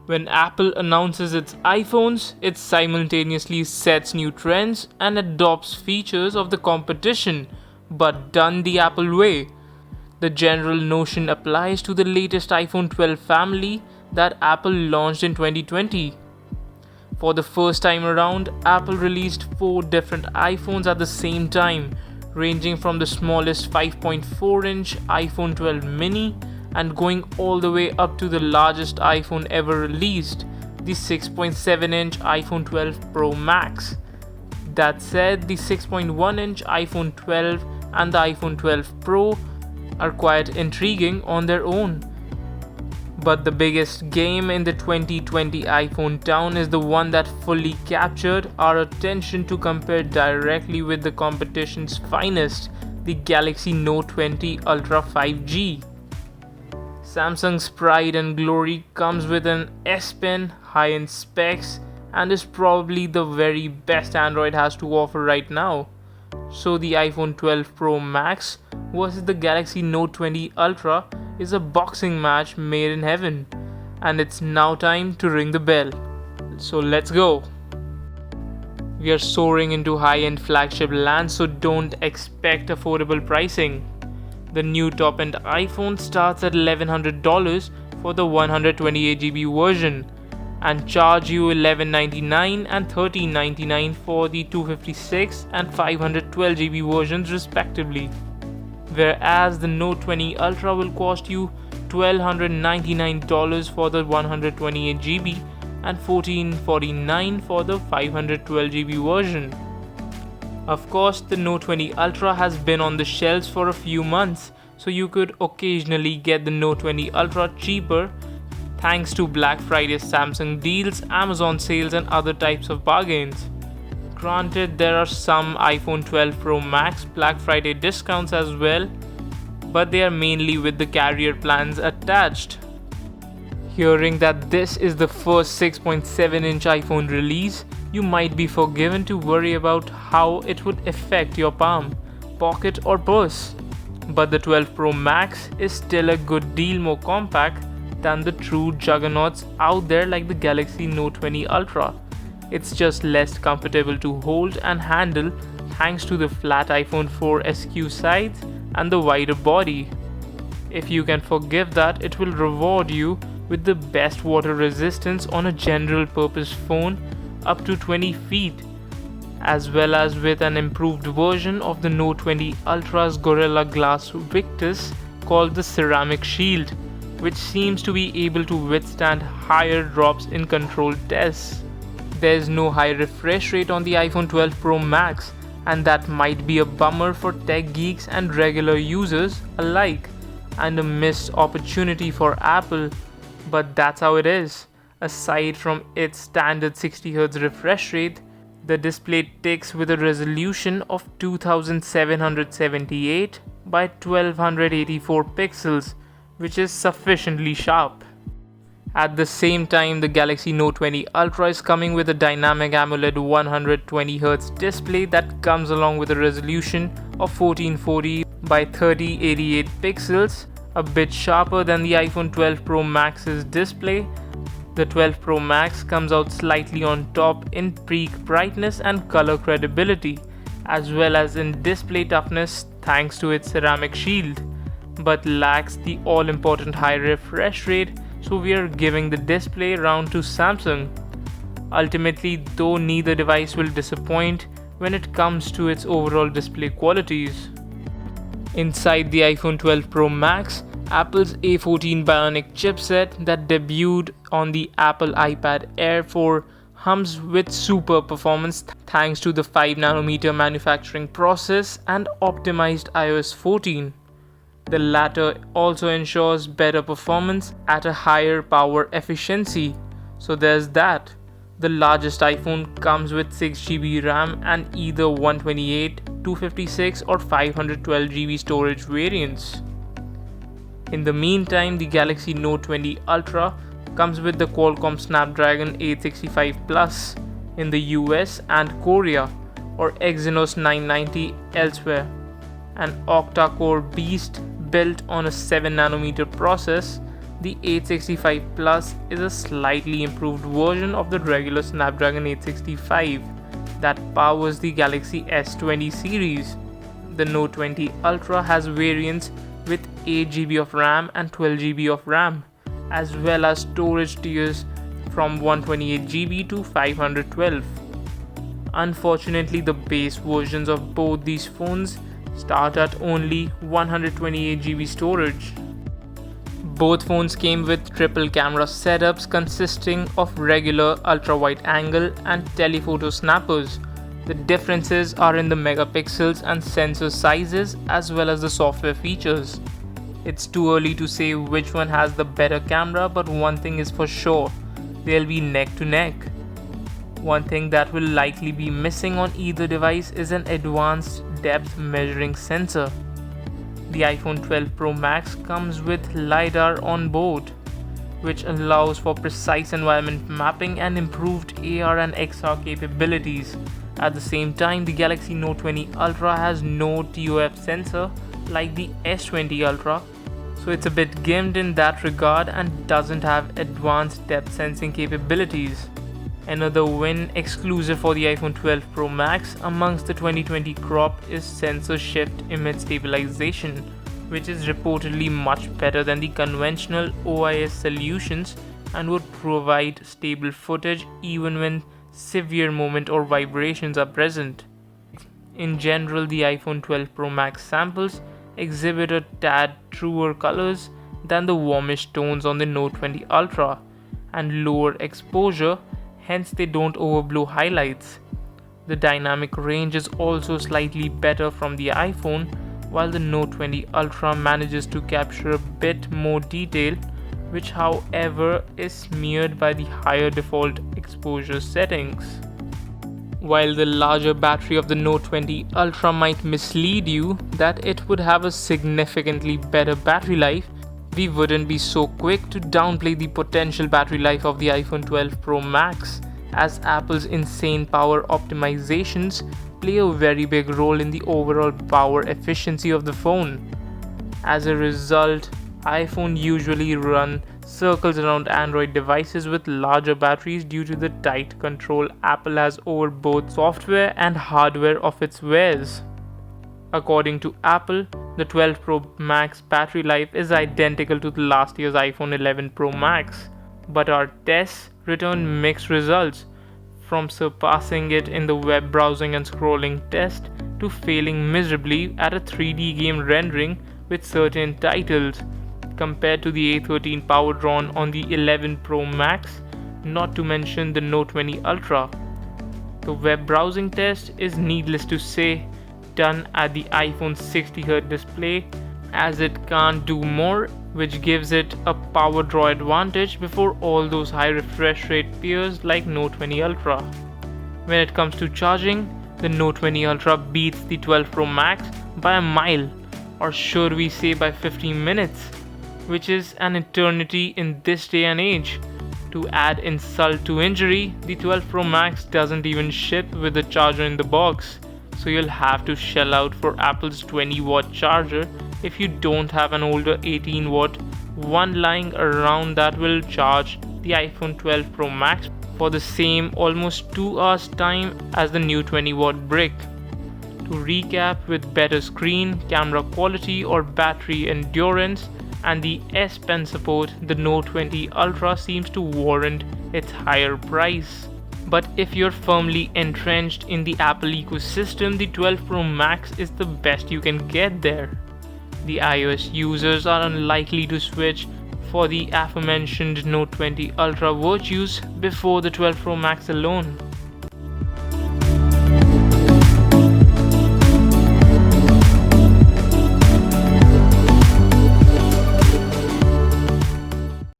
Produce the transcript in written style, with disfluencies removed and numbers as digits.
When Apple announces its iPhones, it simultaneously sets new trends and adopts features of the competition, but done the Apple way. The general notion applies to the latest iPhone 12 family that Apple launched in 2020. For the first time around, Apple released 4 different iPhones at the same time, ranging from the smallest 5.4-inch iPhone 12 mini and going all the way up to the largest iPhone ever released, the 6.7-inch iPhone 12 Pro Max. That said, the 6.1-inch iPhone 12 and the iPhone 12 Pro are quite intriguing on their own. But the biggest game in the 2020 iPhone town is the one that fully captured our attention to compare directly with the competition's finest, the Galaxy Note 20 Ultra 5G. Samsung's pride and glory comes with an S Pen, high-end specs, and is probably the very best Android has to offer right now. So the iPhone 12 Pro Max versus the Galaxy Note 20 Ultra is a boxing match made in heaven, and it's now time to ring the bell. So let's go. We are soaring into high-end flagship land, so don't expect affordable pricing. The new top-end iPhone starts at $1,100 for the 128GB version and charge you $1,199 and $1,399 for the 256 and 512GB versions respectively. Whereas the Note 20 Ultra will cost you $1,299 for the 128GB and $1,449 for the 512GB version. Of course, the Note 20 Ultra has been on the shelves for a few months, so you could occasionally get the Note 20 Ultra cheaper thanks to Black Friday Samsung deals, Amazon sales, and other types of bargains. Granted, there are some iPhone 12 Pro Max Black Friday discounts as well, but they are mainly with the carrier plans attached. Hearing that this is the first 6.7-inch iPhone release, you might be forgiven to worry about how it would affect your palm, pocket, or purse. But the 12 Pro Max is still a good deal more compact than the true juggernauts out there like the Galaxy Note 20 Ultra. It's just less comfortable to hold and handle thanks to the flat iPhone 4 SQ sides and the wider body. If you can forgive that, it will reward you with the best water resistance on a general purpose phone up to 20 feet, as well as with an improved version of the Note 20 Ultra's Gorilla Glass Victus called the Ceramic Shield, which seems to be able to withstand higher drops in controlled tests. There's no high refresh rate on the iPhone 12 Pro Max, and that might be a bummer for tech geeks and regular users alike, and a missed opportunity for Apple, but that's how it is. Aside from its standard 60Hz refresh rate, the display ticks with a resolution of 2778 by 1284 pixels, which is sufficiently sharp. At the same time, the Galaxy Note 20 Ultra is coming with a dynamic AMOLED 120Hz display that comes along with a resolution of 1440 by 3088 pixels, a bit sharper than the iPhone 12 Pro Max's display. The 12 Pro Max comes out slightly on top in peak brightness and color credibility, as well as in display toughness thanks to its ceramic shield, but lacks the all-important high refresh rate, so we are giving the display round to Samsung. Ultimately, though, neither device will disappoint when it comes to its overall display qualities. Inside the iPhone 12 Pro Max, Apple's A14 Bionic chipset that debuted on the Apple iPad Air 4 hums with super performance thanks to the 5nm manufacturing process and optimized iOS 14. The latter also ensures better performance at a higher power efficiency. So there's that. The largest iPhone comes with 6GB RAM and either 128, 256 or 512GB storage variants. In the meantime, the Galaxy Note 20 Ultra comes with the Qualcomm Snapdragon 865 Plus in the US and Korea, or Exynos 990 elsewhere, an octa-core beast built on a 7nm process The 865 Plus is a slightly improved version of the regular Snapdragon 865 that powers the Galaxy S20 series. The Note 20 Ultra has variants with 8GB of RAM and 12GB of RAM, as well as storage tiers from 128GB to 512. Unfortunately, the base versions of both these phones start at only 128GB storage. Both phones came with triple camera setups consisting of regular ultra-wide angle and telephoto snappers. The differences are in the megapixels and sensor sizes as well as the software features. It's too early to say which one has the better camera, but one thing is for sure, they'll be neck to neck. One thing that will likely be missing on either device is an advanced depth measuring sensor. The iPhone 12 Pro Max comes with LiDAR on board, which allows for precise environment mapping and improved AR and XR capabilities. At the same time, the Galaxy Note 20 Ultra has no TOF sensor like the S20 Ultra, so it's a bit gimped in that regard and doesn't have advanced depth sensing capabilities. Another win exclusive for the iPhone 12 Pro Max amongst the 2020 crop is sensor shift image stabilization, which is reportedly much better than the conventional OIS solutions and would provide stable footage even when severe movement or vibrations are present. In general, the iPhone 12 Pro Max samples exhibit a tad truer colors than the warmish tones on the Note 20 Ultra and lower exposure, hence they don't overblow highlights. The dynamic range is also slightly better from the iPhone, while the Note 20 Ultra manages to capture a bit more detail, which however is smeared by the higher default exposure settings. While the larger battery of the Note 20 Ultra might mislead you that it would have a significantly better battery life, we wouldn't be so quick to downplay the potential battery life of the iPhone 12 Pro Max, as Apple's insane power optimizations play a very big role in the overall power efficiency of the phone. As a result, iPhone usually run circles around Android devices with larger batteries due to the tight control Apple has over both software and hardware of its wares. According to Apple, the 12 Pro Max battery life is identical to the last year's iPhone 11 Pro Max, but our tests return mixed results, from surpassing it in the web browsing and scrolling test to failing miserably at a 3D game rendering with certain titles compared to the A13 power drawn on the 11 Pro Max, not to mention the Note 20 Ultra. The web browsing test is, needless to say, done at the iPhone 60Hz display, as it can't do more, which gives it a power draw advantage before all those high refresh rate peers like Note 20 Ultra. When it comes to charging, the Note 20 Ultra beats the 12 Pro Max by a mile, or should we say by 15 minutes, which is an eternity in this day and age. To add insult to injury, the 12 Pro Max doesn't even ship with a charger in the box, so you'll have to shell out for Apple's 20-watt charger if you don't have an older 18-watt one lying around that will charge the iPhone 12 Pro Max for the same almost 2 hours time as the new 20-watt brick. To recap, with better screen, camera quality or battery endurance and the S Pen support, the Note 20 Ultra seems to warrant its higher price. But if you're firmly entrenched in the Apple ecosystem, the 12 Pro Max is the best you can get there. The iOS users are unlikely to switch for the aforementioned Note 20 Ultra virtues before the 12 Pro Max alone.